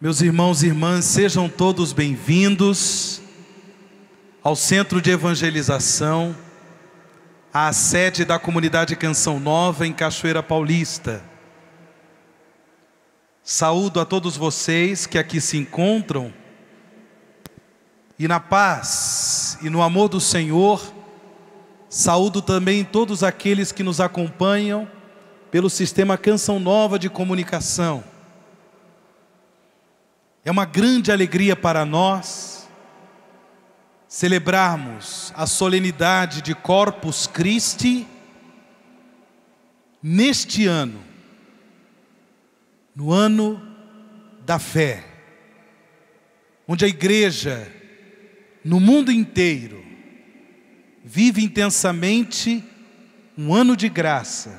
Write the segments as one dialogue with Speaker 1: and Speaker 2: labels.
Speaker 1: Meus irmãos e irmãs, sejam todos bem-vindos ao Centro de Evangelização, à sede da Comunidade Canção Nova em Cachoeira Paulista. Saúdo a todos vocês que aqui se encontram e na paz e no amor do Senhor. Saúdo também todos aqueles que nos acompanham pelo sistema Canção Nova de comunicação. É uma grande alegria para nós celebrarmos a solenidade de Corpus Christi neste ano, no ano da fé, onde a igreja no mundo inteiro vive intensamente um ano de graça,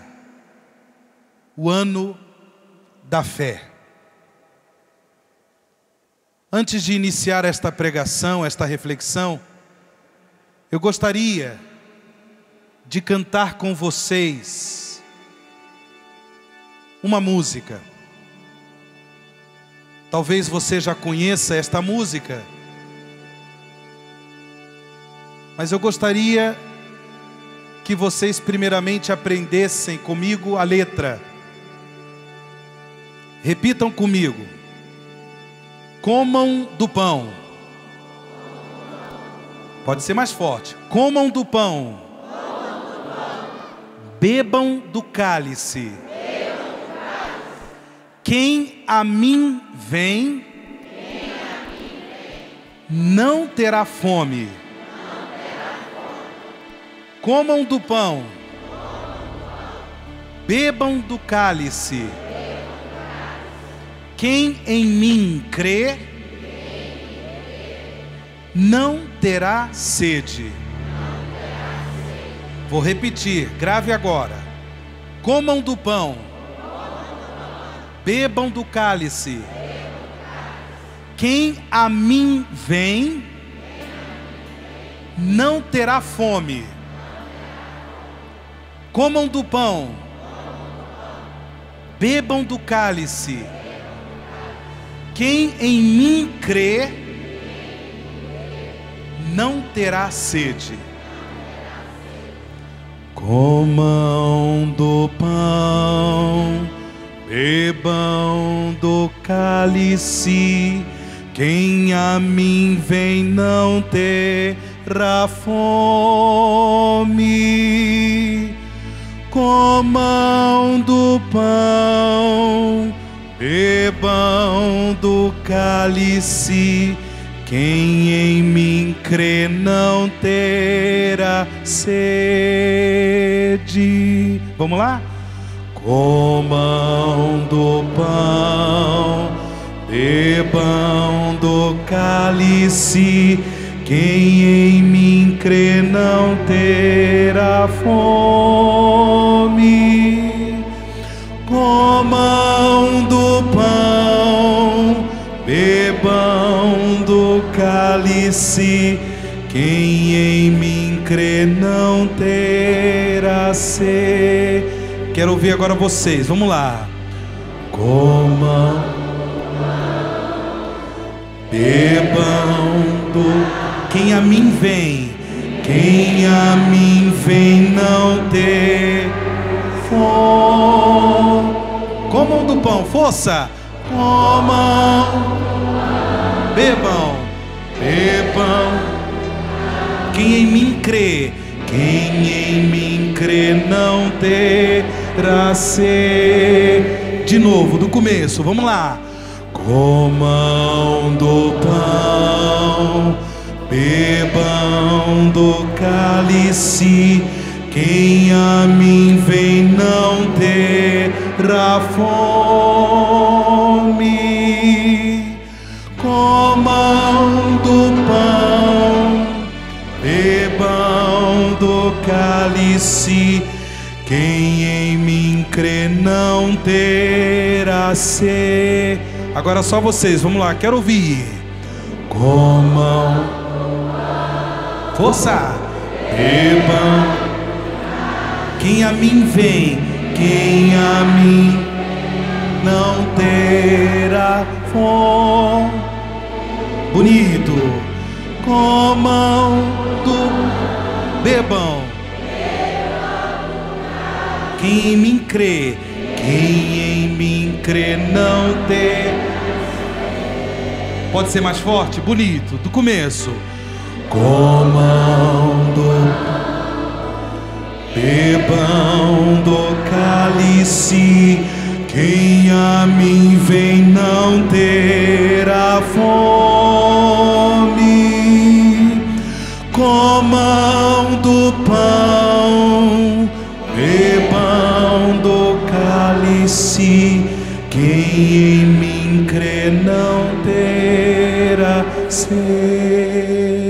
Speaker 1: o ano da fé. Antes de iniciar esta pregação, esta reflexão, eu gostaria de cantar com vocês uma música. Talvez você já conheça esta música, mas eu gostaria que vocês primeiramente aprendessem comigo a letra. Repitam comigo. Comam do pão. Pode ser mais forte. Comam do pão. Bebam do cálice. Quem a mim vem, não terá fome. Comam do pão. Bebam do cálice. Quem em mim crê, não terá sede. Vou repetir, grave agora. Comam do pão, bebam do cálice. Quem a mim vem, não terá fome. Comam do pão, bebam do cálice. Quem em mim crê, não terá sede. Comam do pão, bebam do cálice. Quem a mim vem não terá fome. Comam do pão, bebam do cálice. Quem em mim crê não terá sede. Vamos lá? Comam do pão, bebam do cálice. Quem em mim crê não terá fome. Comam do pão, bebam do cálice. Quem em mim crê não terá sede. Quero ouvir agora vocês, vamos lá. Comam, bebam do... Quem a mim vem, quem a mim vem não ter fome. Comam do pão, força. Comam, bebam, bebam. Quem em mim crê, quem em mim crê não terá sede. De novo, do começo, vamos lá. Comam do pão, bebam do cálice. Quem a mim vem não terá fome. Comam do pão, bebam do cálice. Quem em mim crê não terá sede. Agora só vocês, vamos lá, quero ouvir. Comam, força, bebam. Quem a mim vem, quem a mim não terá fome. bebam. Quem em mim crê, quem em mim crê não terá. Pode ser mais forte? Bonito, do começo. Comam bebam do cálice, quem a mim vem não terá fome. Comam do pão, bebam do cálice, quem em mim crê não terá sede.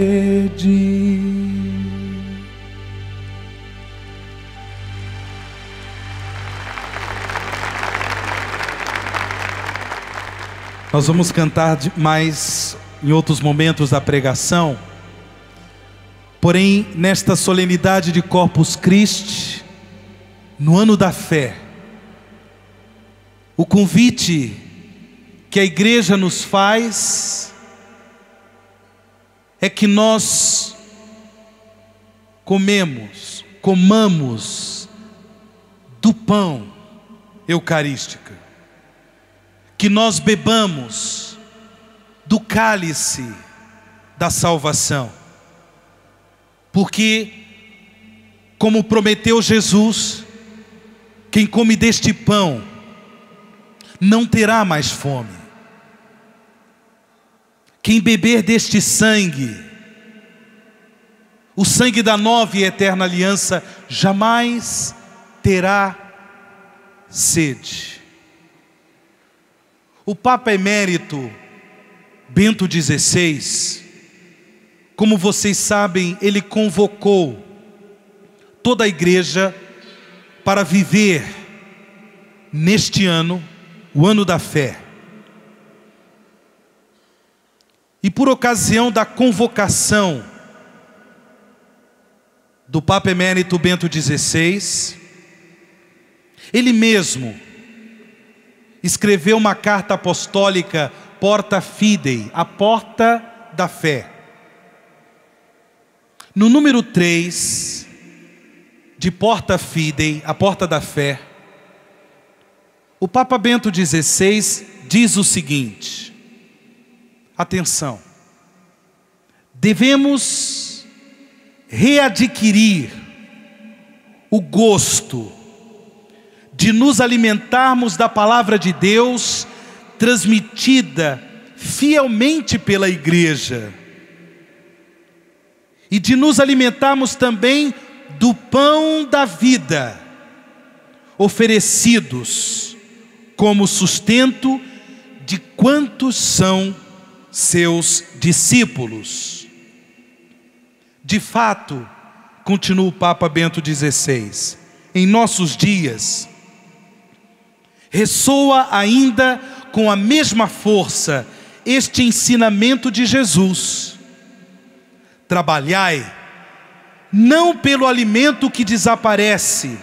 Speaker 1: Nós vamos cantar mais em outros momentos da pregação, porém nesta solenidade de Corpus Christi, no ano da fé, o convite que a igreja nos faz é que nós comamos do pão eucarístico, que nós bebamos do cálice da salvação, porque, como prometeu Jesus, quem come deste pão não terá mais fome. Quem beber deste sangue, o sangue da nova e eterna aliança, jamais terá sede. O Papa Emérito Bento XVI, como vocês sabem, ele convocou toda a igreja para viver neste ano, o ano da fé. E por ocasião da convocação do Papa Emérito Bento XVI, ele mesmo escreveu uma carta apostólica, Porta Fidei, a porta da fé. No número 3 de Porta Fidei, a porta da fé, o Papa Bento XVI diz o seguinte: atenção, devemos readquirir o gosto de nos alimentarmos da palavra de Deus, transmitida fielmente pela igreja, e de nos alimentarmos também do pão da vida, oferecidos como sustento de quantos são seus discípulos. De fato, continua o Papa Bento XVI, em nossos dias, ressoa ainda com a mesma força este ensinamento de Jesus: trabalhai não pelo alimento que desaparece,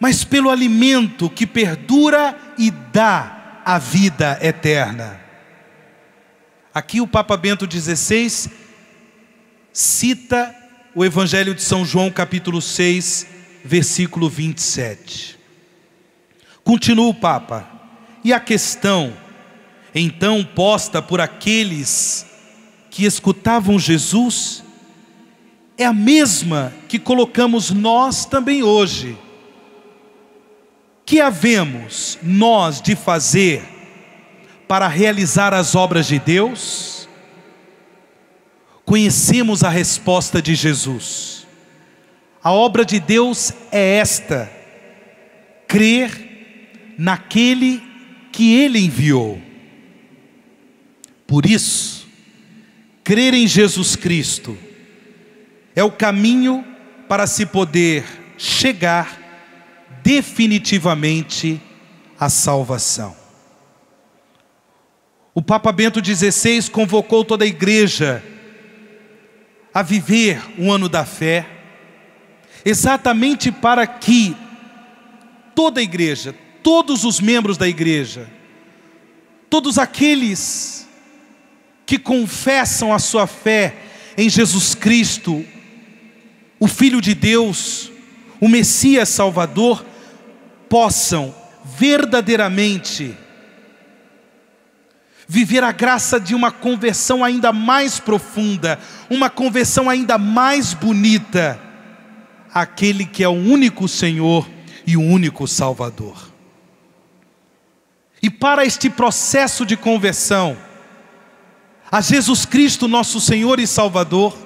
Speaker 1: mas pelo alimento que perdura e dá a vida eterna. Aqui o Papa Bento XVI cita o Evangelho de São João, capítulo 6, versículo 27. Continua o Papa: e a questão então posta por aqueles que escutavam Jesus é a mesma que colocamos nós também hoje. Que havemos nós de fazer para realizar as obras de Deus? Conhecemos a resposta de Jesus. A obra de Deus é esta: crer naquele que Ele enviou. Por isso, crer em Jesus Cristo é o caminho para se poder chegar definitivamente à salvação. O Papa Bento XVI convocou toda a igreja a viver um ano da fé, exatamente para que toda a igreja, todos os membros da igreja, todos aqueles que confessam a sua fé em Jesus Cristo, o Filho de Deus, o Messias Salvador, possam verdadeiramente viver a graça de uma conversão ainda mais profunda, uma conversão ainda mais bonita, àquele que é o único Senhor e o único Salvador. E para este processo de conversão a Jesus Cristo, nosso Senhor e Salvador,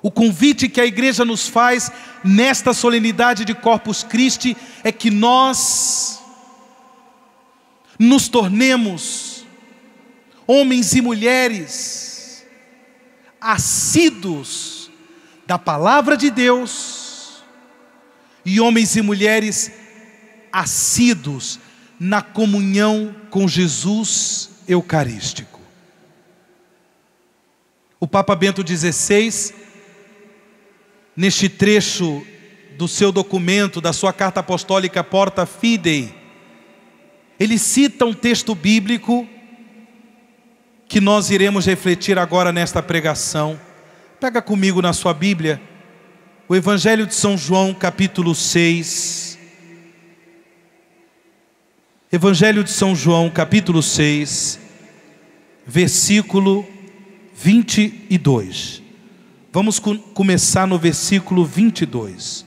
Speaker 1: o convite que a igreja nos faz nesta solenidade de Corpus Christi é que nós nos tornemos homens e mulheres assíduos da palavra de Deus e homens e mulheres assíduos na comunhão com Jesus eucarístico. O Papa Bento XVI, neste trecho do seu documento, da sua carta apostólica Porta Fidei, ele cita um texto bíblico que nós iremos refletir agora nesta pregação. Pega comigo na sua Bíblia, o Evangelho de São João, capítulo 6. Evangelho de São João, capítulo 6, versículo 22. Vamos começar no versículo 22.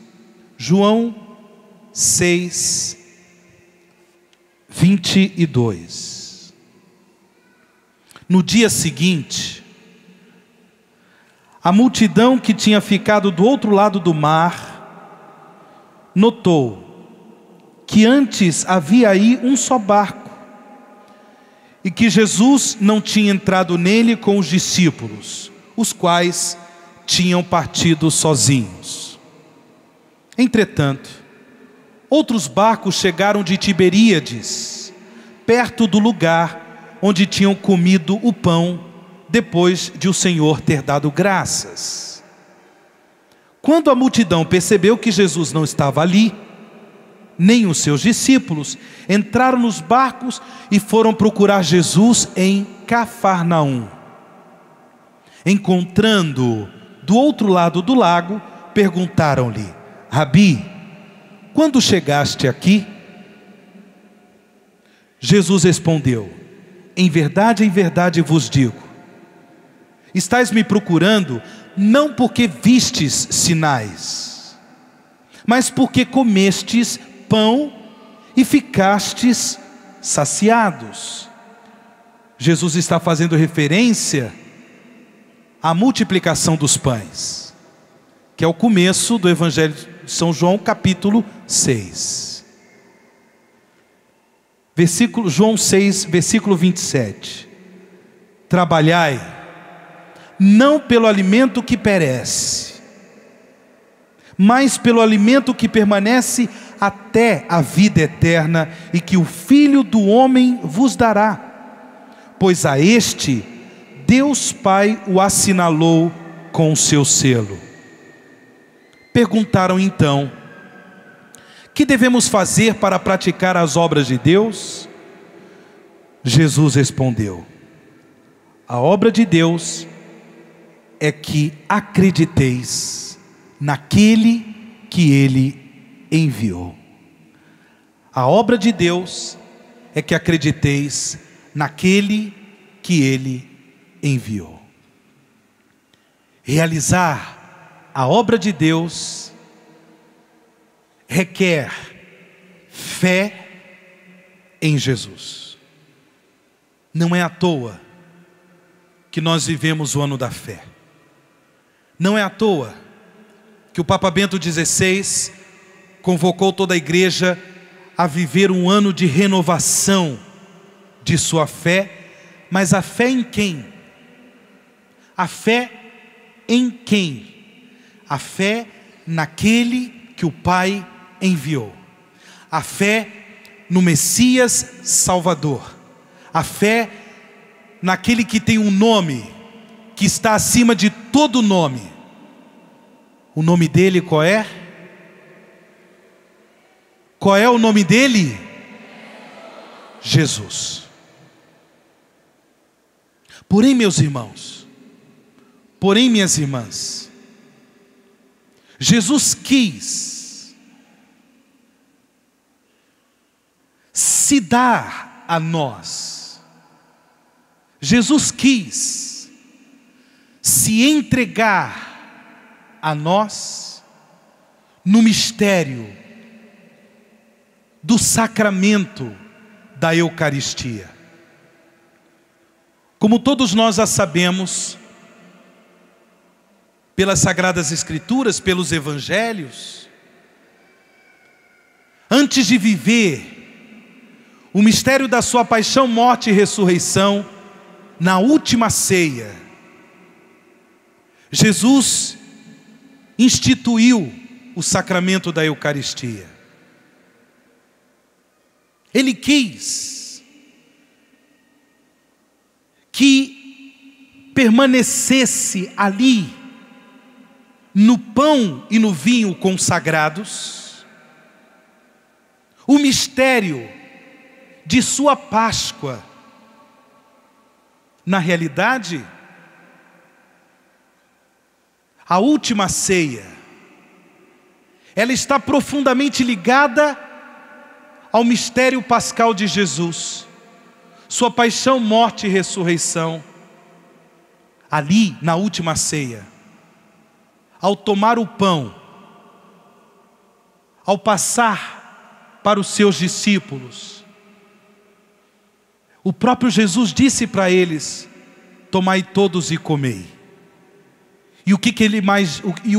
Speaker 1: João 6, 22. No dia seguinte, a multidão que tinha ficado do outro lado do mar notou que antes havia aí um só barco e que Jesus não tinha entrado nele com os discípulos, os quais tinham partido sozinhos. Entretanto, outros barcos chegaram de Tiberíades, perto do lugar onde tinham comido o pão, depois de o Senhor ter dado graças. Quando a multidão percebeu que Jesus não estava ali, nem os seus discípulos, entraram nos barcos e foram procurar Jesus em Cafarnaum. Encontrando-o do outro lado do lago, perguntaram-lhe: Rabi, quando chegaste aqui? Jesus respondeu: em verdade vos digo, estais me procurando não porque vistes sinais, mas porque comestes pão e ficastes saciados. Jesus está fazendo referência à múltiplicação dos pães, que é o começo do Evangelho de São João, capítulo 6. João 6, versículo 27. Trabalhai, não pelo alimento que perece, mas pelo alimento que permanece até a vida eterna, e que o Filho do Homem vos dará, pois a este Deus Pai o assinalou com o seu selo. Perguntaram então: que devemos fazer para praticar as obras de Deus? Jesus respondeu: a obra de Deus é que acrediteis naquele que Ele enviou. A obra de Deus é que acrediteis naquele que Ele enviou. Realizar a obra de Deus requer fé em Jesus. Não é à toa que nós vivemos o ano da fé. Não é à toa que o Papa Bento XVI convocou toda a igreja a viver um ano de renovação de sua fé. Mas a fé em quem? A fé em quem? A fé naquele que o Pai enviou. A fé no Messias Salvador. A fé naquele que tem um nome que está acima de todo nome. O nome dele qual é? Qual é o nome dele? Jesus. Porém, meus irmãos, porém, minhas irmãs, Jesus quis se dar a nós. Jesus quis se entregar a nós no mistério do sacramento da Eucaristia. Como todos nós já sabemos, pelas Sagradas Escrituras, pelos Evangelhos, antes de viver o mistério da sua paixão, morte e ressurreição, na última ceia, Jesus instituiu o sacramento da Eucaristia. Ele quis que permanecesse ali, no pão e no vinho consagrados, o mistério de sua Páscoa. Na realidade, a última ceia, ela está profundamente ligada ao mistério pascal de Jesus, sua paixão, morte e ressurreição. Ali, na última ceia, ao tomar o pão, ao passar para os seus discípulos, o próprio Jesus disse para eles: tomai todos e comei. E o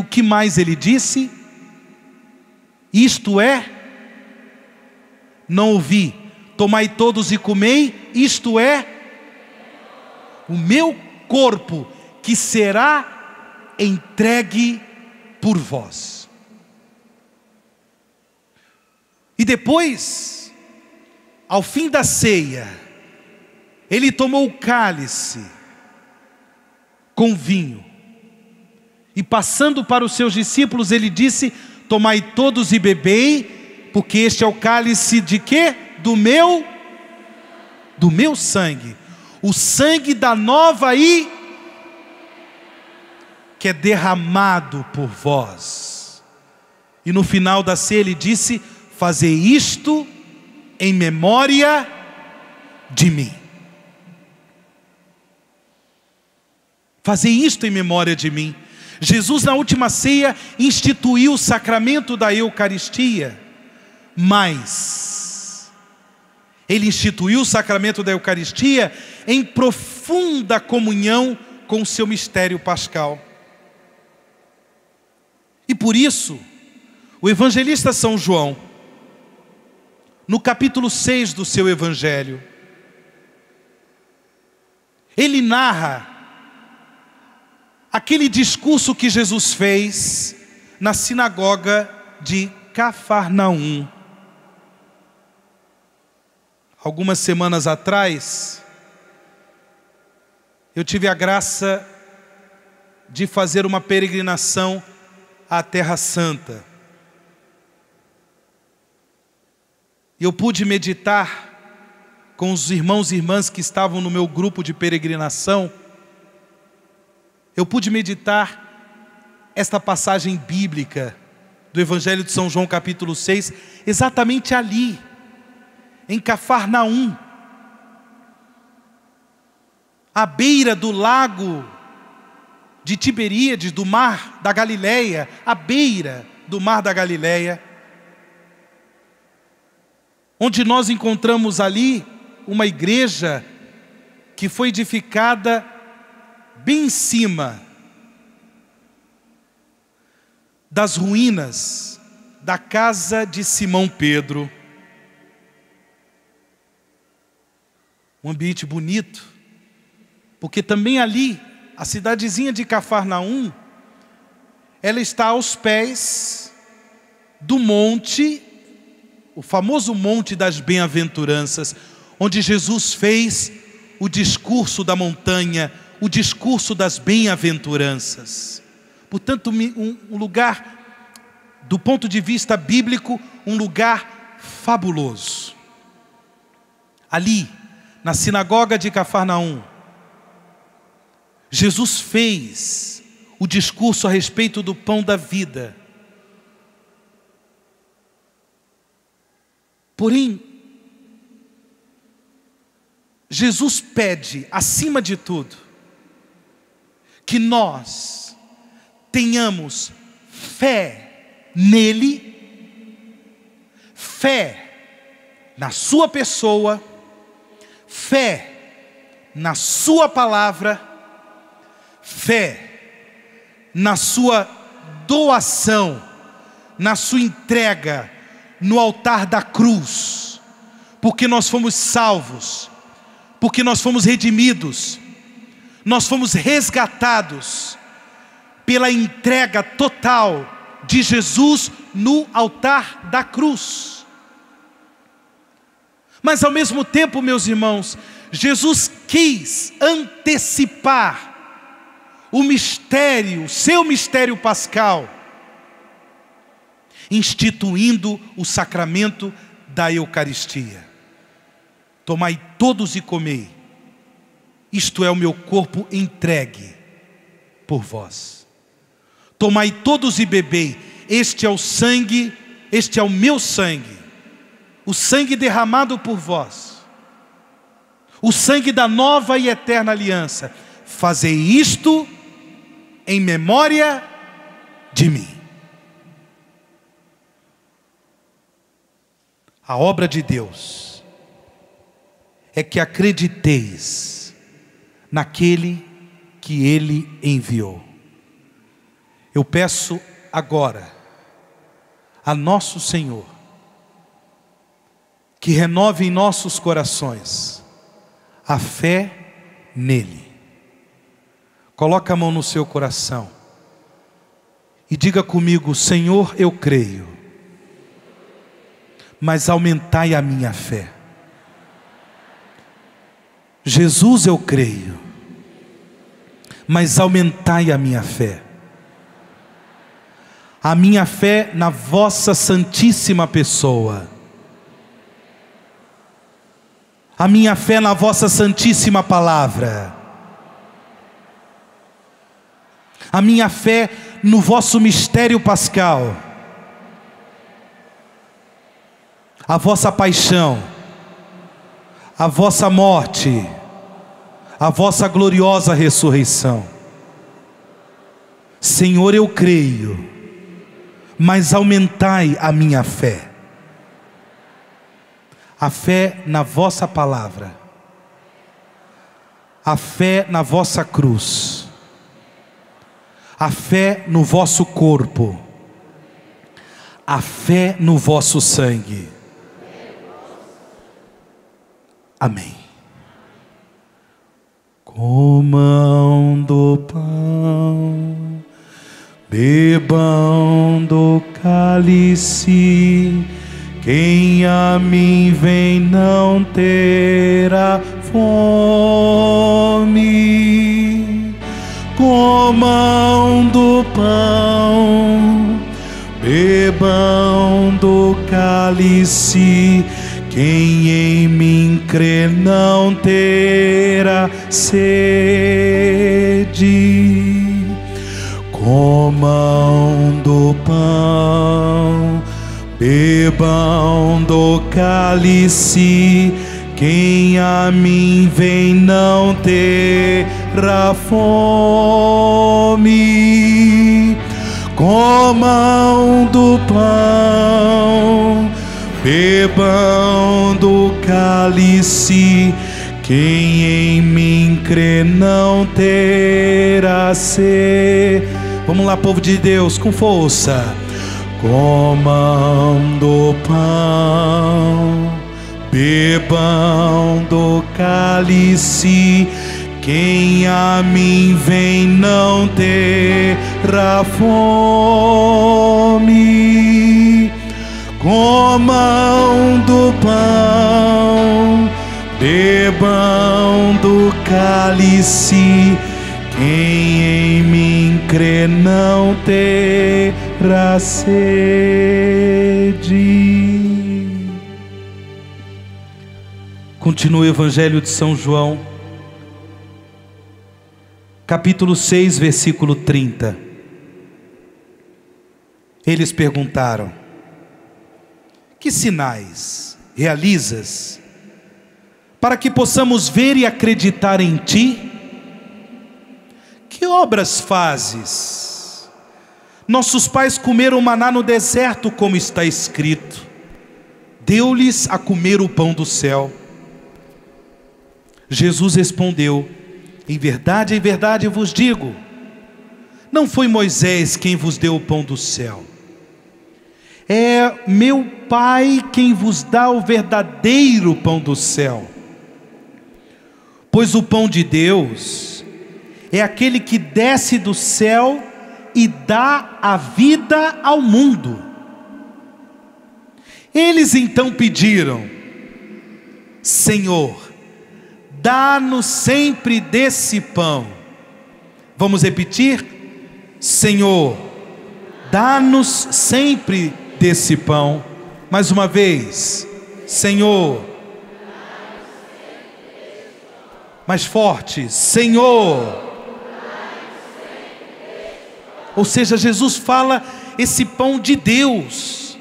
Speaker 1: que mais ele disse? Isto é, não ouvi, tomai todos e comei, isto é, o meu corpo que será entregue por vós. E depois, ao fim da ceia, ele tomou o cálice com vinho, e passando para os seus discípulos, ele disse: tomai todos e bebei, porque este é o cálice de quê? Do meu sangue, o sangue da nova e que é derramado por vós. E no final da ceia ele disse: fazei isto em memória de mim. Fazei isto em memória de mim. Jesus, na última ceia, instituiu o sacramento da Eucaristia, mas ele instituiu o sacramento da Eucaristia em profunda comunhão com o seu mistério pascal. E por isso, o evangelista São João, no capítulo 6 do seu evangelho, ele narra aquele discurso que Jesus fez na sinagoga de Cafarnaum. Algumas semanas atrás, eu tive a graça de fazer uma peregrinação à Terra Santa. E eu pude meditar com os irmãos e irmãs que estavam no meu grupo de peregrinação. Eu pude meditar esta passagem bíblica do Evangelho de São João, capítulo 6, exatamente ali, em Cafarnaum, à beira do lago de Tiberíades, do mar da Galileia, à beira do mar da Galileia, onde nós encontramos ali uma igreja que foi edificada bem em cima das ruínas da casa de Simão Pedro. Um ambiente bonito, porque também ali, a cidadezinha de Cafarnaum, ela está aos pés do monte, o famoso Monte das Bem-aventuranças, onde Jesus fez o discurso da montanha, o discurso das bem-aventuranças. Portanto, um lugar, do ponto de vista bíblico, um lugar fabuloso. Ali, na sinagoga de Cafarnaum, Jesus fez o discurso a respeito do pão da vida, Porém, Jesus pede, acima de tudo, que nós tenhamos fé nele, fé na sua pessoa, fé na sua palavra, fé na sua doação, na sua entrega no altar da cruz, porque nós fomos salvos, porque nós fomos redimidos, nós fomos resgatados pela entrega total de Jesus no altar da cruz. Mas ao mesmo tempo, meus irmãos, Jesus quis antecipar o mistério, seu mistério pascal, instituindo o sacramento da Eucaristia. Tomai todos e comei, isto é o meu corpo entregue por vós. Tomai todos e bebei, este é o sangue, este é o meu sangue, o sangue derramado por vós, o sangue da nova e eterna aliança. Fazei isto em memória de mim. A obra de Deus é que acrediteis naquele que Ele enviou. Eu peço agora a nosso Senhor que renove em nossos corações a fé nele. Coloca a mão no seu coração e diga comigo: Senhor, eu creio, mas aumentai a minha fé. Jesus, eu creio, mas aumentai a minha fé. A minha fé na vossa santíssima pessoa. A minha fé na vossa santíssima palavra. A minha fé no vosso mistério pascal. A vossa paixão, a vossa morte, a vossa gloriosa ressurreição. Senhor, eu creio, mas aumentai a minha fé. A fé na vossa palavra, a fé na vossa cruz, a fé no vosso corpo, a fé no vosso sangue. Amém. Comam do pão, bebam do cálice. Quem a mim vem não terá fome. Comam do pão, bebam do cálice. Quem em mim crê não terá sede. Comam do pão, bebam do cálice. Quem a mim vem não terá fome. Comam do pão, bebam do cálice. Quem em mim crê não terá sede. Vamos lá, povo de Deus, com força. Comam do pão, bebam do cálice. Quem a mim vem não terá fome. Comam do pão, bebam do cálice. Quem em mim crê não terá sede. Continua o Evangelho de São João, capítulo 6, versículo 30. Eles perguntaram: que sinais realizas, para que possamos ver e acreditar em Ti? Que obras fazes? Nossos pais comeram maná no deserto, como está escrito. Deu-lhes a comer o pão do céu. Jesus respondeu: em verdade eu vos digo, não foi Moisés quem vos deu o pão do céu. É meu Pai quem vos dá o verdadeiro pão do céu. Pois o pão de Deus é aquele que desce do céu e dá a vida ao mundo. Eles então pediram: Senhor, dá-nos sempre desse pão. Vamos repetir? Senhor, dá-nos sempre desse pão. Mais uma vez. Senhor. Mais forte. Senhor. Ou seja, Jesus fala esse pão de Deus.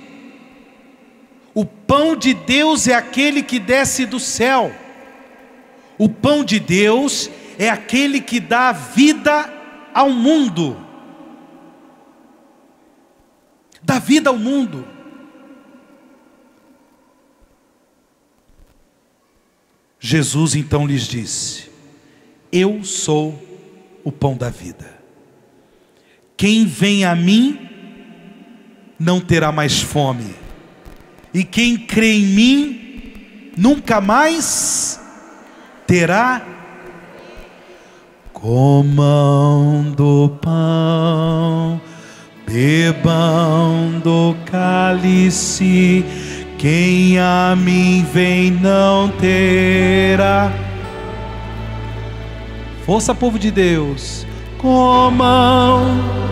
Speaker 1: O pão de Deus é aquele que desce do céu. O pão de Deus é aquele que dá vida ao mundo. Dá vida ao mundo. Jesus então lhes disse: eu sou o pão da vida. Quem vem a mim não terá mais fome, e quem crê em mim nunca mais terá. Comam do pão, bebam do cálice, quem a mim vem não terá. Força, povo de Deus. Comam.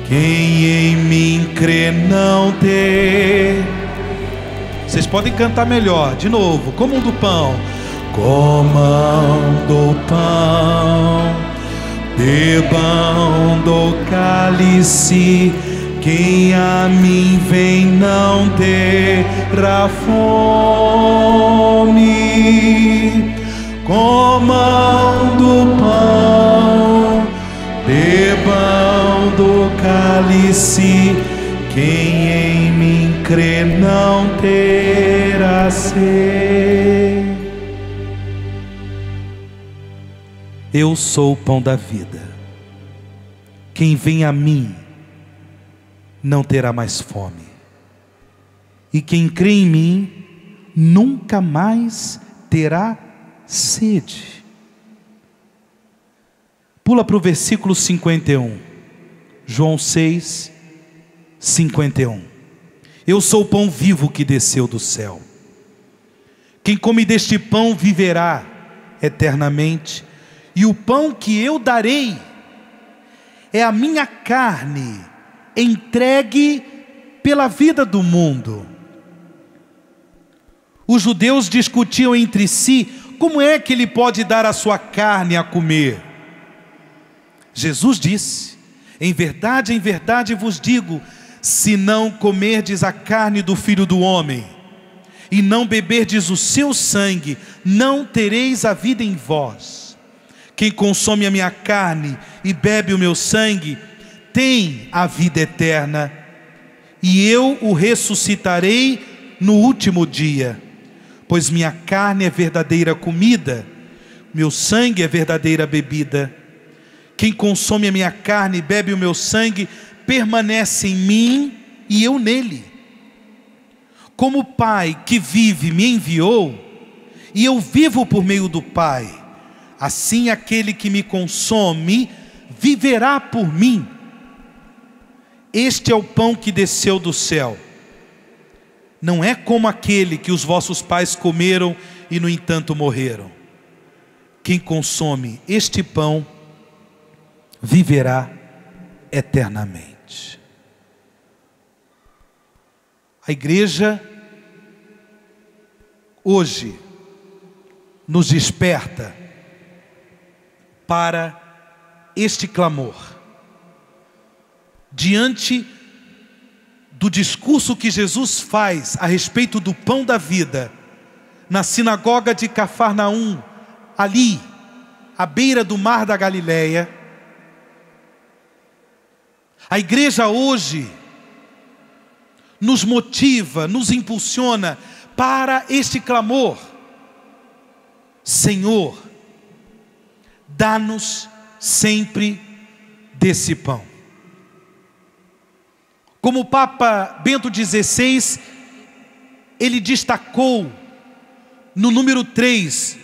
Speaker 1: Quem em mim crê não ter. Vocês podem cantar melhor, de novo. Comam do pão. Comam do pão, bebam do cálice, quem a mim vem não terá fome. Comam do pão, bebam do cálice, quem em mim crê não terá sede. Eu sou o pão da vida. Quem vem a mim não terá mais fome, e quem crê em mim nunca mais terá sede. Pula para o versículo 51, João 6, 51. Eu sou o pão vivo que desceu do céu. Quem come deste pão viverá eternamente, e o pão que eu darei é a minha carne, entregue pela vida do mundo. Os judeus discutiam entre si como é que ele pode dar a sua carne a comer. Jesus disse: em verdade vos digo, se não comerdes a carne do Filho do Homem e não beberdes o seu sangue, não tereis a vida em vós. Quem consome a minha carne e bebe o meu sangue tem a vida eterna, e eu o ressuscitarei no último dia. Pois minha carne é verdadeira comida, meu sangue é verdadeira bebida. Quem consome a minha carne e bebe o meu sangue permanece em mim e eu nele. Como o Pai que vive me enviou, e eu vivo por meio do Pai, assim aquele que me consome viverá por mim. Este é o pão que desceu do céu. Não é como aquele que os vossos pais comeram e no entanto morreram. Quem consome este pão viverá eternamente. A igreja hoje nos desperta para este clamor. diante do discurso que Jesus faz a respeito do pão da vida, na sinagoga de Cafarnaum, ali, à beira do mar da Galileia, a igreja hoje nos motiva, nos impulsiona para este clamor: Senhor, dá-nos sempre desse pão. Como o Papa Bento XVI, ele destacou no número 3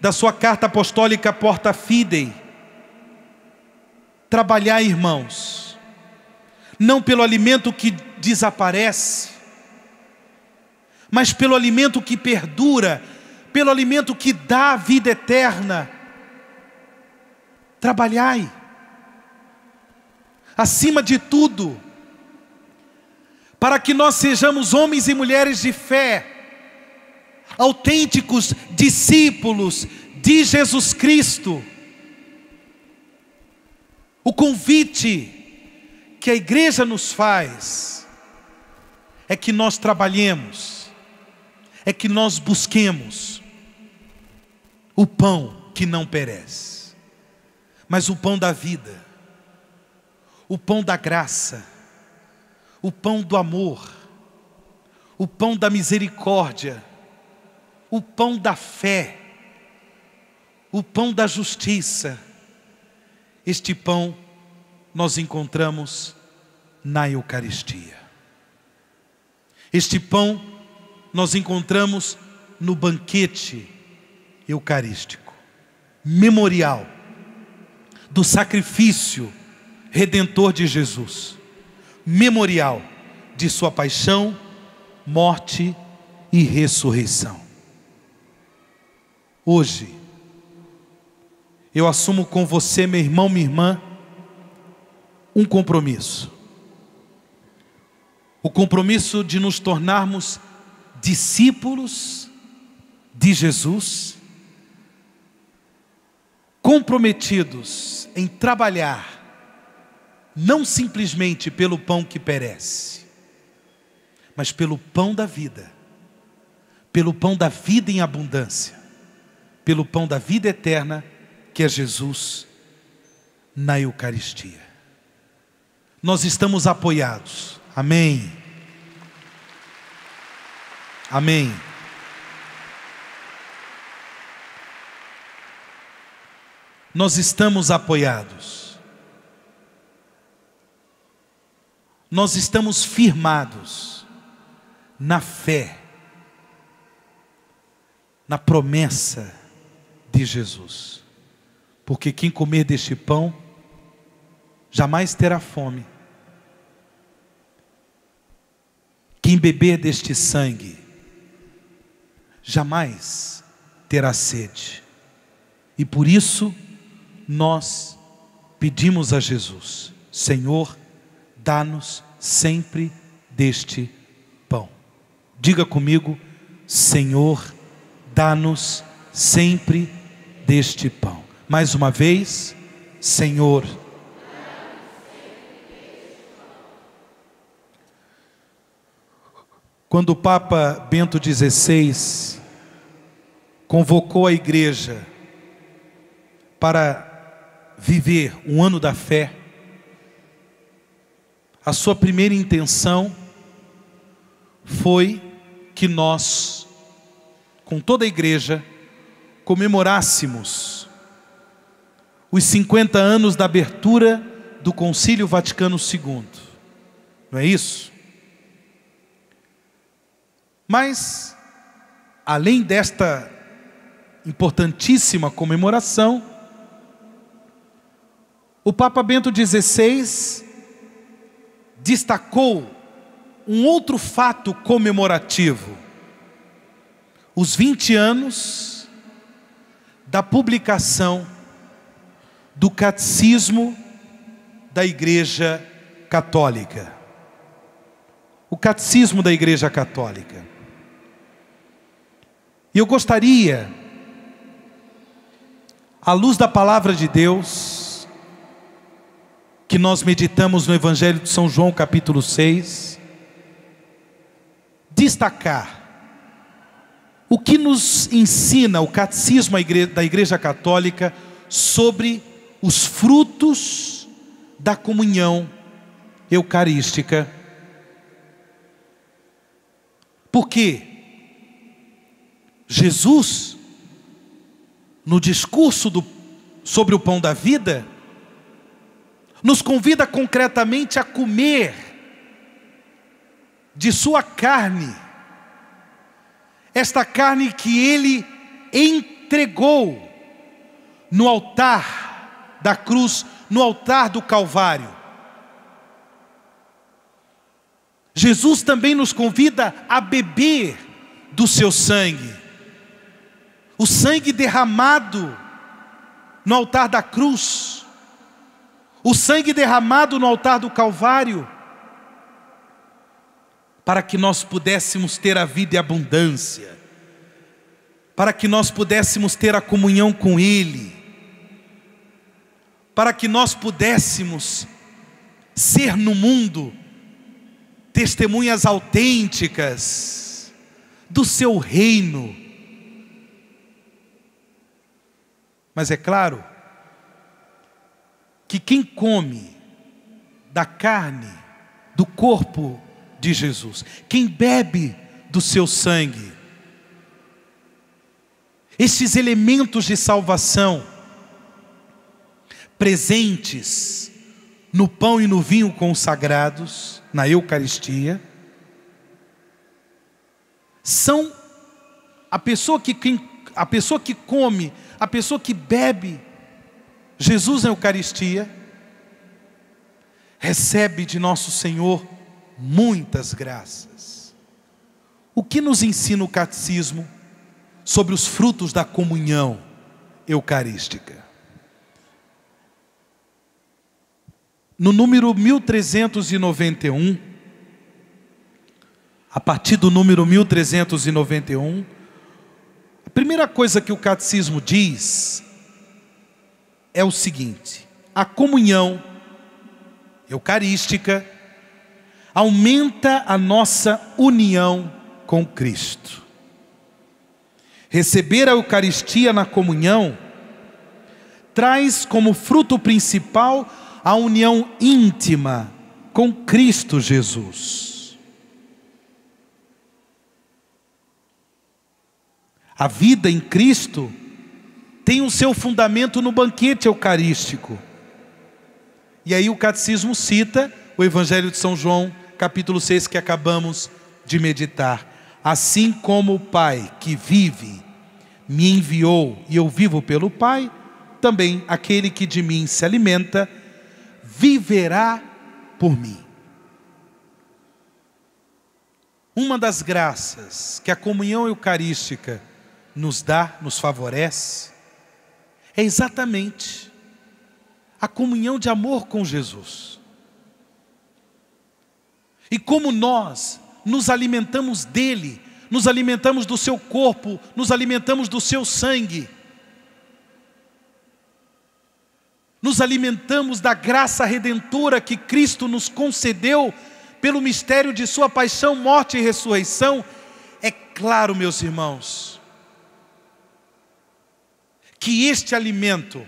Speaker 1: da sua carta apostólica Porta Fidei: trabalhar, irmãos, não pelo alimento que desaparece, mas pelo alimento que perdura, pelo alimento que dá a vida eterna. Trabalhai, acima de tudo, para que nós sejamos homens e mulheres de fé, autênticos discípulos de Jesus Cristo. O convite que a igreja nos faz é que nós trabalhemos, é que nós busquemos o pão que não perece, mas o pão da vida, o pão da graça, o pão do amor, o pão da misericórdia, o pão da fé, o pão da justiça. Este pão nós encontramos na Eucaristia. Este pão nós encontramos no banquete eucarístico, memorial do sacrifício redentor de Jesus, memorial de sua paixão, morte e ressurreição. Hoje, eu assumo com você, meu irmão, minha irmã, um compromisso. O compromisso de nos tornarmos discípulos de Jesus, comprometidos em trabalhar, não simplesmente pelo pão que perece, mas pelo pão da vida, pelo pão da vida em abundância, pelo pão da vida eterna, que é Jesus na Eucaristia. Nós estamos apoiados, amém? Amém. Nós estamos apoiados, nós estamos firmados na fé, na promessa de Jesus, porque quem comer deste pão jamais terá fome, quem beber deste sangue jamais terá sede. E por isso nós pedimos a Jesus: Senhor, dá-nos sempre deste pão. Diga comigo: Senhor, dá-nos sempre deste pão. Mais uma vez, Senhor. Quando o Papa Bento XVI convocou a igreja para viver um ano da fé, a sua primeira intenção foi que nós, com toda a igreja, comemorássemos os 50 anos da abertura do Concílio Vaticano II. Não é isso? Mas, além desta importantíssima comemoração, o Papa Bento XVI destacou um outro fato comemorativo: os 20 anos da publicação do Catecismo da Igreja Católica. O Catecismo da Igreja Católica. E eu gostaria, à luz da palavra de Deus, que nós meditamos no Evangelho de São João, capítulo 6, destacar o que nos ensina o Catecismo da Igreja Católica sobre os frutos da comunhão eucarística. Porque Jesus, no discurso sobre o pão da vida, nos convida concretamente a comer de sua carne, esta carne que Ele entregou no altar da cruz, no altar do Calvário. Jesus também nos convida a beber do seu sangue, o sangue derramado no altar da cruz, o sangue derramado no altar do Calvário, para que nós pudéssemos ter a vida e abundância, para que nós pudéssemos ter a comunhão com Ele, para que nós pudéssemos ser no mundo testemunhas autênticas do seu reino. Mas é claro que quem come da carne, do corpo de Jesus, quem bebe do seu sangue, estes elementos de salvação presentes no pão e no vinho consagrados, na Eucaristia, são a pessoa que come, a pessoa que bebe Jesus na Eucaristia, recebe de nosso Senhor muitas graças. O que nos ensina o Catecismo sobre os frutos da comunhão eucarística? No número 1391, a partir do número 1391, a primeira coisa que o Catecismo diz é o seguinte: a comunhão eucarística aumenta a nossa união com Cristo. Receber a Eucaristia na comunhão traz como fruto principal a união íntima com Cristo Jesus. A vida em Cristo tem o seu fundamento no banquete eucarístico. E aí o Catecismo cita o Evangelho de São João, capítulo 6, que acabamos de meditar. Assim como o Pai que vive me enviou e eu vivo pelo Pai, também aquele que de mim se alimenta viverá por mim. Uma das graças que a comunhão eucarística nos dá, nos favorece, é exatamente a comunhão de amor com Jesus. E como nós nos alimentamos dele, nos alimentamos do seu corpo, nos alimentamos do seu sangue, nos alimentamos da graça redentora que Cristo nos concedeu pelo mistério de sua paixão, morte e ressurreição. É claro, meus irmãos, que este alimento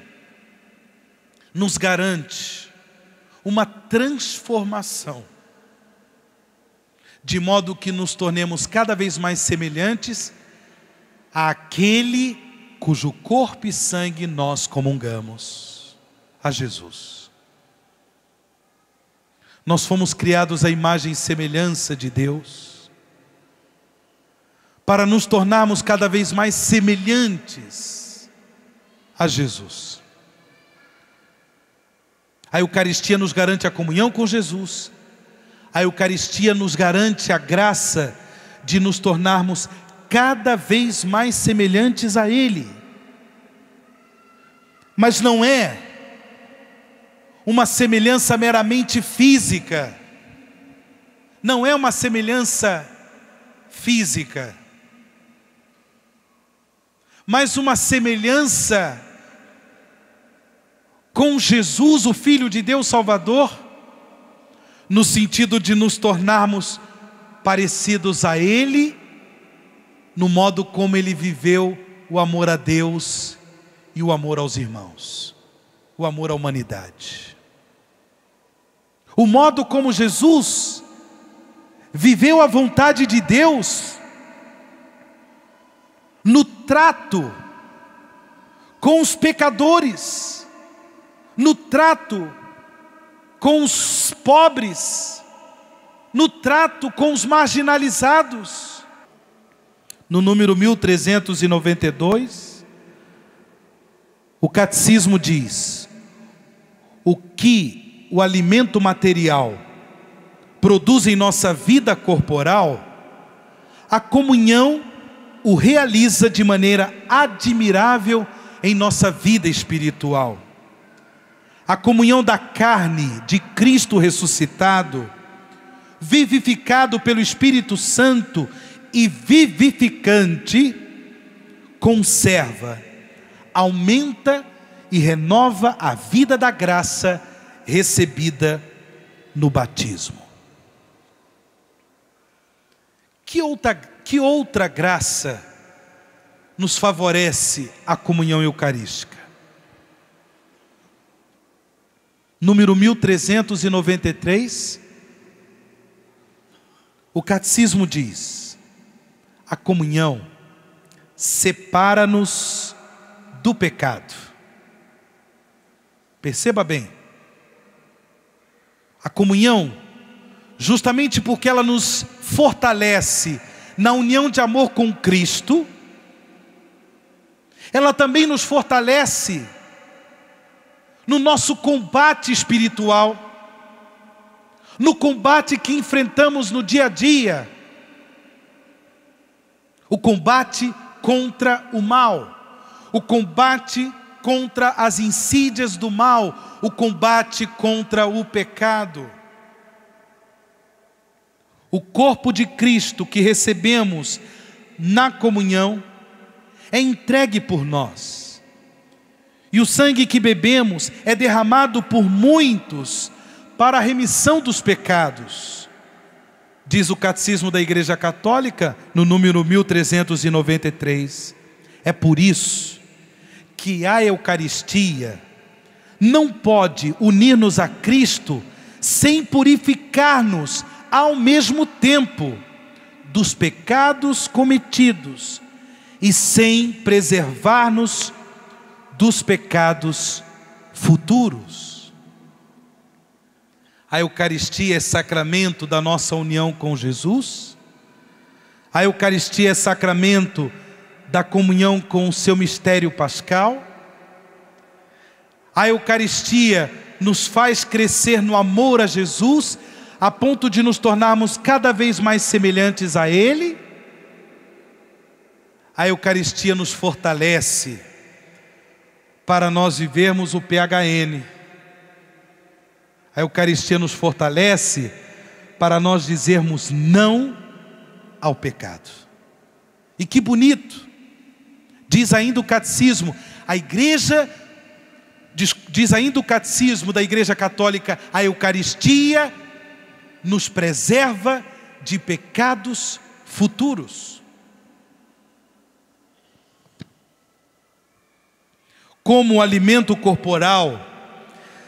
Speaker 1: nos garante uma transformação, de modo que nos tornemos cada vez mais semelhantes àquele cujo corpo e sangue nós comungamos, a Jesus. Nós fomos criados à imagem e semelhança de Deus, para nos tornarmos cada vez mais semelhantes a Jesus. A Eucaristia nos garante a comunhão com Jesus. A Eucaristia nos garante a graça de nos tornarmos cada vez mais semelhantes a Ele. Mas não é uma semelhança meramente física. Não é uma semelhança física, mas uma semelhança com Jesus, o Filho de Deus Salvador, no sentido de nos tornarmos parecidos a Ele, no modo como Ele viveu o amor a Deus e o amor aos irmãos, o amor à humanidade. O modo como Jesus viveu a vontade de Deus no trato com os pecadores, no trato com os pobres, no trato com os marginalizados. No número 1392, o catecismo diz: o que o alimento material produz em nossa vida corporal, a comunhão o realiza de maneira admirável em nossa vida espiritual. A comunhão da carne de Cristo ressuscitado, vivificado pelo Espírito Santo e vivificante, conserva, aumenta e renova a vida da graça recebida no batismo. Que outra graça nos favorece a comunhão eucarística? Número 1393, o catecismo diz: a comunhão separa-nos do pecado. Perceba bem, a comunhão, justamente porque ela nos fortalece na união de amor com Cristo, ela também nos fortalece no nosso combate espiritual, no combate que enfrentamos no dia a dia, o combate contra o mal, o combate contra as insídias do mal, o combate contra o pecado. O corpo de Cristo que recebemos na comunhão é entregue por nós. E o sangue que bebemos é derramado por muitos para a remissão dos pecados. Diz o Catecismo da Igreja Católica, no número 1393. É por isso que a Eucaristia não pode unir-nos a Cristo sem purificar-nos ao mesmo tempo dos pecados cometidos e sem preservar-nos dos pecados futuros. A Eucaristia é sacramento da nossa união com Jesus. A Eucaristia é sacramento da comunhão com o seu mistério pascal. A Eucaristia nos faz crescer no amor a Jesus, a ponto de nos tornarmos cada vez mais semelhantes a Ele. A Eucaristia nos fortalece para nós vivermos o PHN. A Eucaristia nos fortalece para nós dizermos não ao pecado. E que bonito! Diz ainda o catecismo, diz ainda o catecismo da Igreja Católica: a Eucaristia nos preserva de pecados futuros. Como o alimento corporal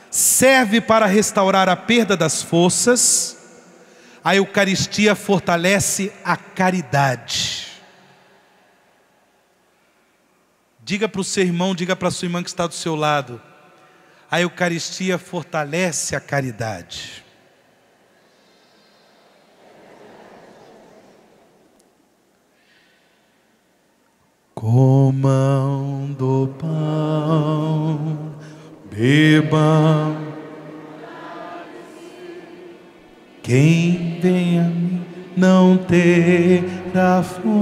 Speaker 1: serve para restaurar a perda das forças, a Eucaristia fortalece a caridade. Diga para o seu irmão, diga para a sua irmã que está do seu lado: a Eucaristia fortalece a caridade. Comam do pão, bebam. Quem vem a mim não terá fome.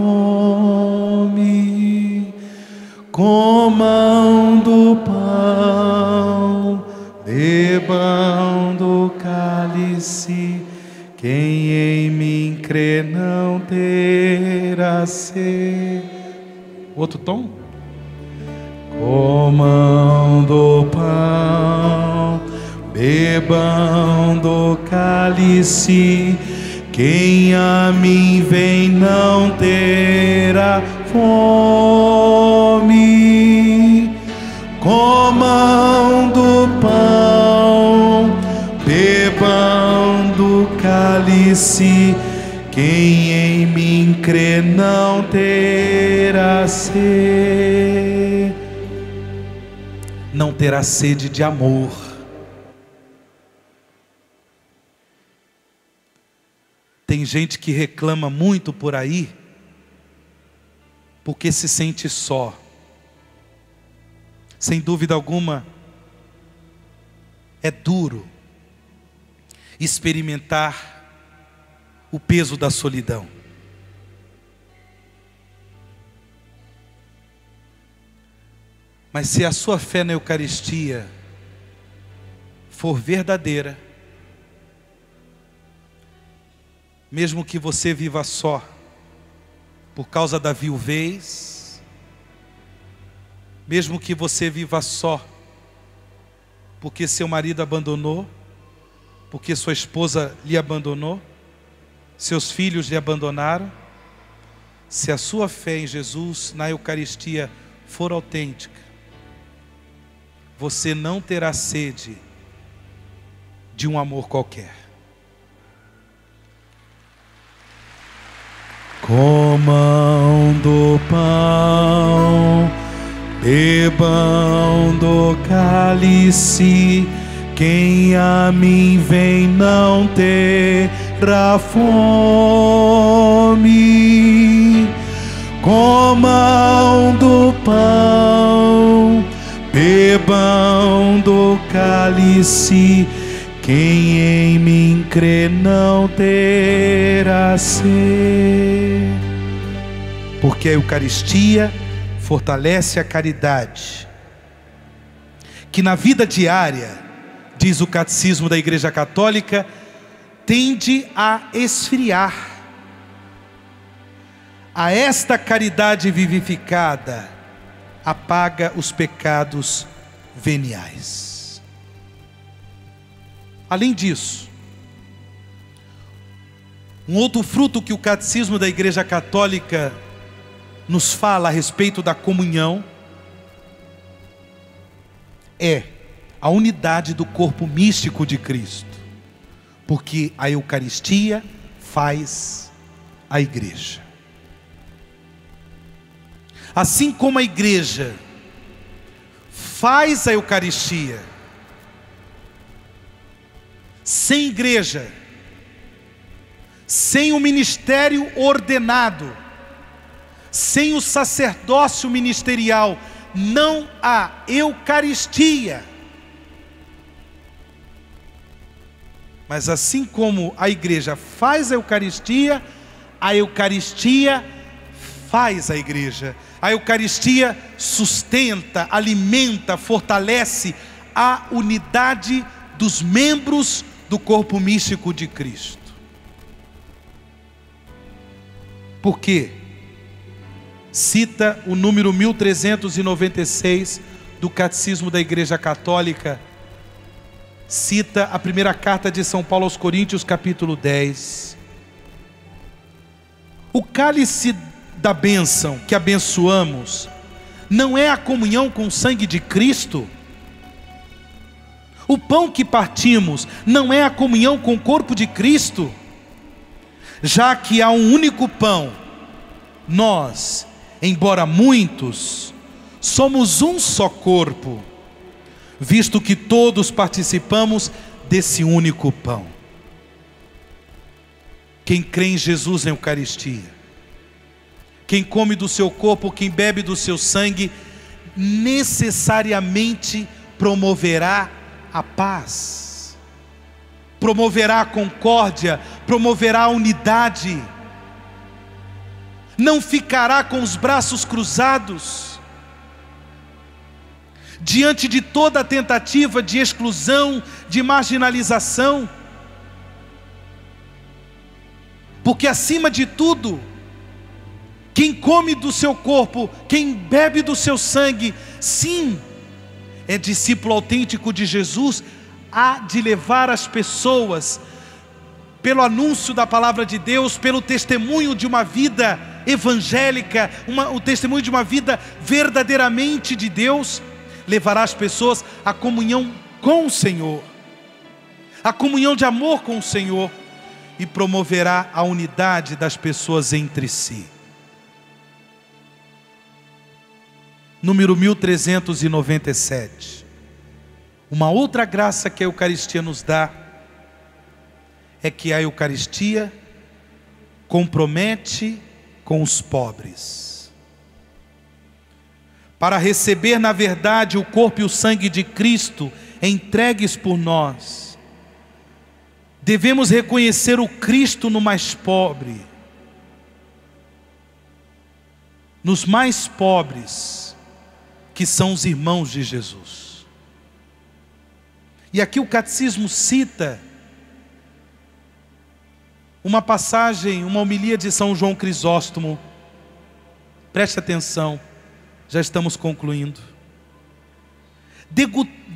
Speaker 1: Comam do pão, bebam do cálice. Quem em mim crê não terá sede. Outro tom? Comam do pão, bebam do cálice, quem a mim vem não terá fome. Comam do pão, bebam do cálice, quem em mim crê não terá sede. Não terá sede de amor. Tem gente que reclama muito por aí, porque se sente só. Sem dúvida alguma, é duro experimentar o peso da solidão. Mas se a sua fé na Eucaristia for verdadeira, mesmo que você viva só, por causa da viuvez, mesmo que você viva só, porque seu marido abandonou, porque sua esposa lhe abandonou, seus filhos lhe abandonaram, se a sua fé em Jesus, na Eucaristia, for autêntica, você não terá sede de um amor qualquer. Comam do pão, bebam do cálice, quem a mim vem não terá fome. Comam do pão, bebam do cálice, quem em mim crê não terá sede. Porque a Eucaristia fortalece a caridade, que na vida diária, diz o Catecismo da Igreja Católica, tende a esfriar. A esta caridade vivificada apaga os pecados veniais. Além disso, um outro fruto que o Catecismo da Igreja Católica nos fala a respeito da comunhão é a unidade do corpo místico de Cristo, porque a Eucaristia faz a igreja. Assim como a igreja faz a Eucaristia, sem igreja, sem o ministério ordenado, sem o sacerdócio ministerial, não há Eucaristia. Mas assim como a igreja faz a Eucaristia faz a igreja. A Eucaristia sustenta, alimenta, fortalece a unidade dos membros do corpo místico de Cristo. Por quê? Cita o número 1396 do Catecismo da Igreja Católica, cita a primeira carta de São Paulo aos Coríntios, capítulo 10. O cálice da bênção que abençoamos não é a comunhão com o sangue de Cristo? O pão que partimos não é a comunhão com o corpo de Cristo? Já que há um único pão, nós, embora muitos, somos um só corpo, visto que todos participamos desse único pão. Quem crê em Jesus na Eucaristia, quem come do seu corpo, quem bebe do seu sangue, necessariamente promoverá a paz, promoverá a concórdia, promoverá a unidade, não ficará com os braços cruzados diante de toda a tentativa de exclusão, de marginalização, porque acima de tudo, Quem come do seu corpo, quem bebe do seu sangue, sim, é discípulo autêntico de Jesus, há de levar as pessoas, pelo anúncio da palavra de Deus, pelo testemunho de uma vida evangélica, o testemunho de uma vida verdadeiramente de Deus, levará as pessoas à comunhão com o Senhor, à comunhão de amor com o Senhor, e promoverá a unidade das pessoas entre si. Número 1397. Uma outra graça que a Eucaristia nos dá é que a Eucaristia compromete com os pobres. Para receber na verdade o corpo e o sangue de Cristo entregues por nós, devemos reconhecer o Cristo no mais pobre, nos mais pobres, que são os irmãos de Jesus. E aqui o catecismo cita uma passagem, uma homilia de São João Crisóstomo. Preste atenção, já estamos concluindo.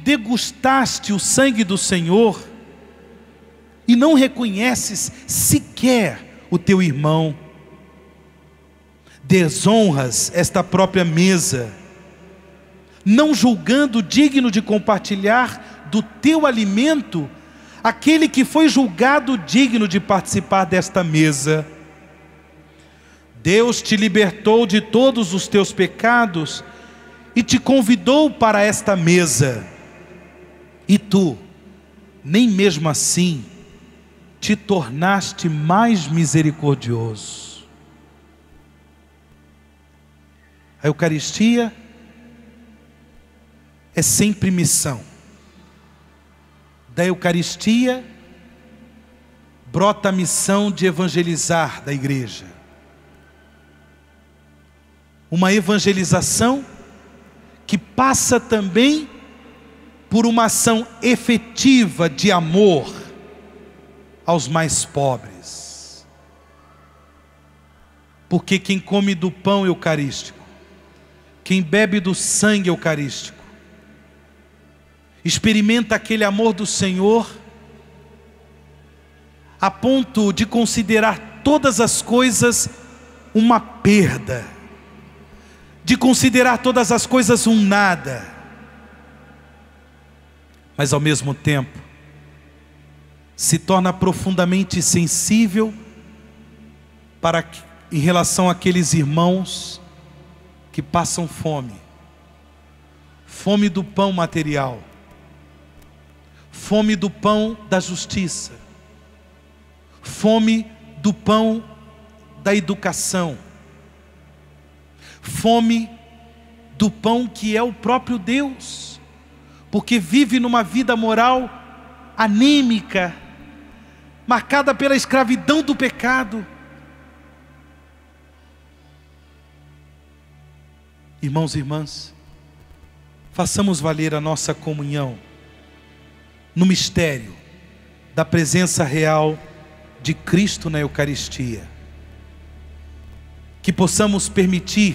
Speaker 1: Degustaste o sangue do Senhor e não reconheces sequer o teu irmão. Desonras esta própria mesa, não julgando digno de compartilhar do teu alimento aquele que foi julgado digno de participar desta mesa. Deus te libertou de todos os teus pecados e te convidou para esta mesa, e tu, nem mesmo assim, te tornaste mais misericordioso. A Eucaristia é sempre missão. Da Eucaristia brota a missão de evangelizar da igreja. Uma evangelização que passa também por uma ação efetiva de amor aos mais pobres. Porque quem come do pão eucarístico, quem bebe do sangue eucarístico, experimenta aquele amor do Senhor a ponto de considerar todas as coisas uma perda, de considerar todas as coisas um nada, mas ao mesmo tempo se torna profundamente sensível em relação àqueles irmãos que passam fome, fome do pão material, fome do pão da justiça, fome do pão da educação, fome do pão que é o próprio Deus, porque vive numa vida moral anêmica, marcada pela escravidão do pecado. Irmãos e irmãs, façamos valer a nossa comunhão no mistério da presença real de Cristo na Eucaristia. Que possamos permitir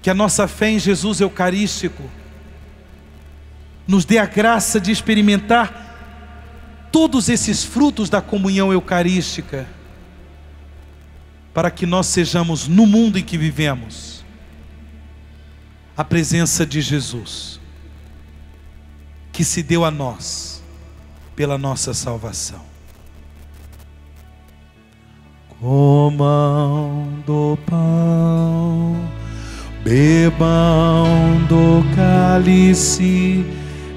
Speaker 1: que a nossa fé em Jesus Eucarístico nos dê a graça de experimentar todos esses frutos da comunhão eucarística, para que nós sejamos, no mundo em que vivemos, a presença de Jesus, que se deu a nós pela nossa salvação. Comam do pão, bebam do cálice,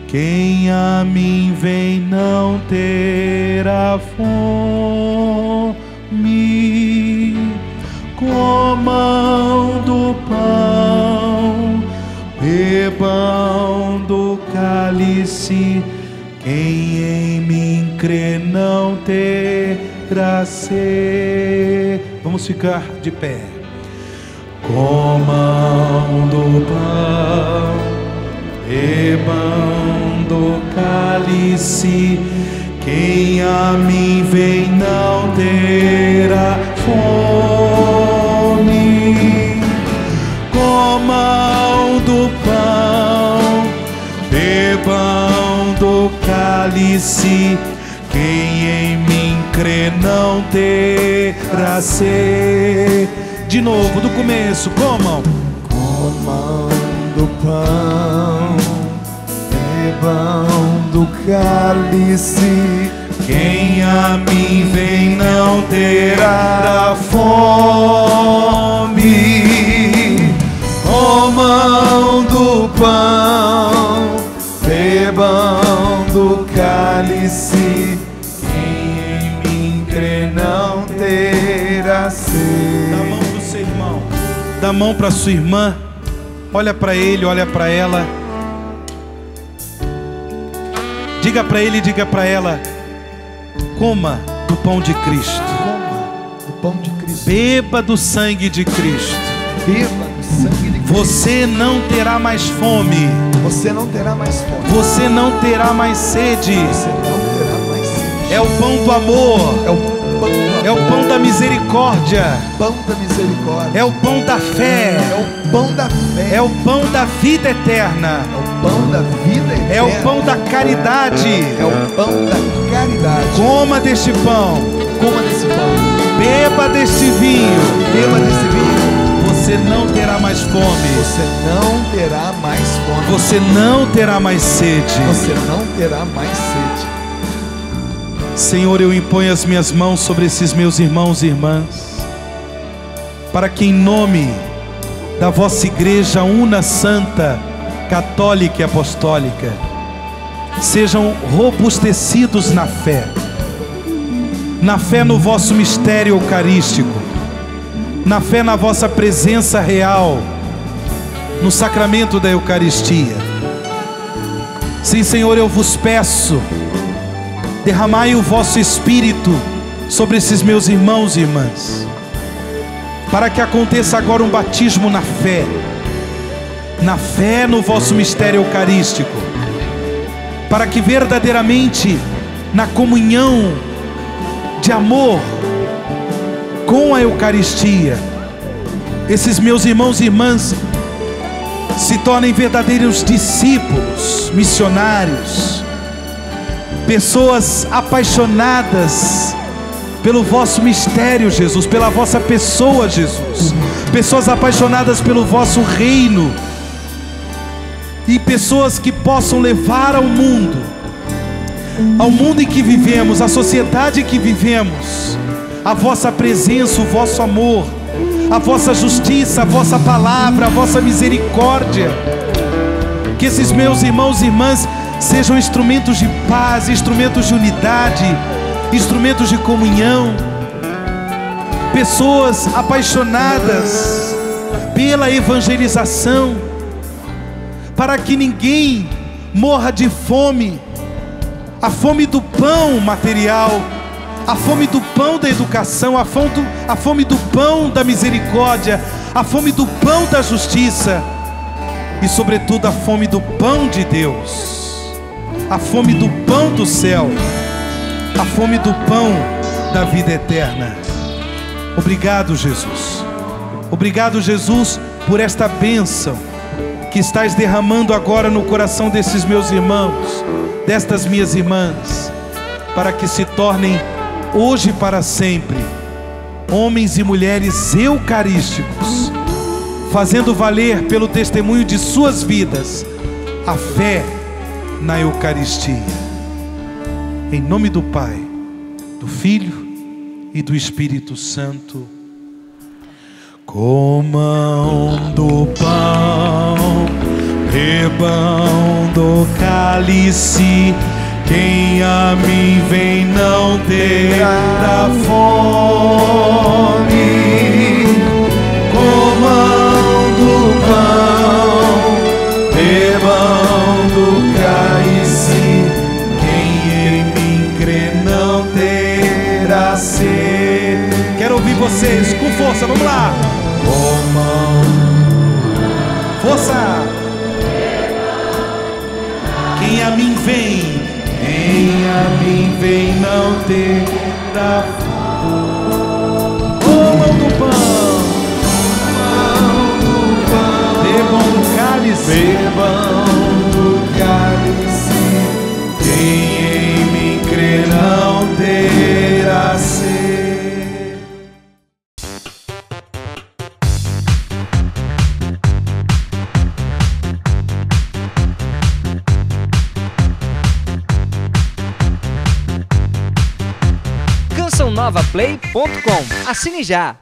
Speaker 1: quem a mim vem não terá fome. Comam do pão, bebam do cálice, quem em mim crê não terá sede. Vamos ficar de pé. Comam do pão, bebam do cálice, quem a mim vem não terá fome. do cálice. Quem em mim crê não terá sede. De novo, do começo, comam.
Speaker 2: Comam do pão, bebam do cálice.
Speaker 1: Quem a mim vem não terá fome.
Speaker 2: Comam do pão, bebam do cálice. Quem em mim crê não terá sede.
Speaker 1: Dá a mão pro seu irmão. Dá a mão para sua irmã. Olha para ele, olha para ela. Diga para ele, diga para ela: coma do pão de Cristo.
Speaker 2: Coma do pão de Cristo.
Speaker 1: Beba do sangue de Cristo.
Speaker 2: Beba do sangue de Cristo.
Speaker 1: Você não terá mais fome.
Speaker 2: Você não terá mais fome.
Speaker 1: Você não terá mais sede.
Speaker 2: Você não terá mais sede.
Speaker 1: É o pão do amor.
Speaker 2: É o pão do amor.
Speaker 1: É o pão da misericórdia.
Speaker 2: Pão da misericórdia.
Speaker 1: É o pão da fé.
Speaker 2: É o pão da fé.
Speaker 1: É o pão da vida eterna.
Speaker 2: É o pão da vida eterna.
Speaker 1: É o pão da caridade.
Speaker 2: É o pão da caridade.
Speaker 1: Coma deste pão.
Speaker 2: Coma desse pão.
Speaker 1: Beba deste vinho.
Speaker 2: Beba desse vinho.
Speaker 1: Você não terá mais fome.
Speaker 2: Você não terá mais fome.
Speaker 1: Você não terá mais sede.
Speaker 2: Você não terá mais sede.
Speaker 1: Senhor, eu imponho as minhas mãos sobre esses meus irmãos e irmãs, para que em nome da vossa igreja una, santa, católica e apostólica, sejam robustecidos na fé no vosso mistério eucarístico, na fé na vossa presença real, no sacramento da Eucaristia. Sim, Senhor, eu vos peço, derramai o vosso Espírito sobre esses meus irmãos e irmãs, para que aconteça agora um batismo na fé no vosso mistério eucarístico, para que verdadeiramente na comunhão de amor com a Eucaristia, esses meus irmãos e irmãs se tornem verdadeiros discípulos, missionários, pessoas apaixonadas pelo vosso mistério, Jesus, pela vossa pessoa, Jesus, pessoas apaixonadas pelo vosso reino, e pessoas que possam levar ao mundo em que vivemos, à sociedade em que vivemos, a vossa presença, o vosso amor, a vossa justiça, a vossa palavra, a vossa misericórdia. Que esses meus irmãos e irmãs sejam instrumentos de paz, instrumentos de unidade, instrumentos de comunhão, pessoas apaixonadas pela evangelização, para que ninguém morra de fome, a fome do pão material, a fome do pão da educação, a fome do pão da misericórdia, a fome do pão da justiça e sobretudo a fome do pão de Deus, a fome do pão do céu, a fome do pão da vida eterna. Obrigado, Jesus. Obrigado, Jesus, por esta bênção que estás derramando agora no coração desses meus irmãos, destas minhas irmãs, para que se tornem hoje e para sempre homens e mulheres eucarísticos, fazendo valer pelo testemunho de suas vidas a fé na Eucaristia. Em nome do Pai, do Filho e do Espírito Santo. Comam do pão, bebam do cálice. Quem a mim vem não terá fome. Comam do pão, bebam do cálice. Quem em mim crê não terá sede. Quero ouvir vocês com força, vamos lá. Comam, força. Quem a mim vem, quem a mim vem não terá fome. Comam do pão, bebam do cálice,
Speaker 2: Bebam do cálice.
Speaker 3: radionovaplay.com. Assine já!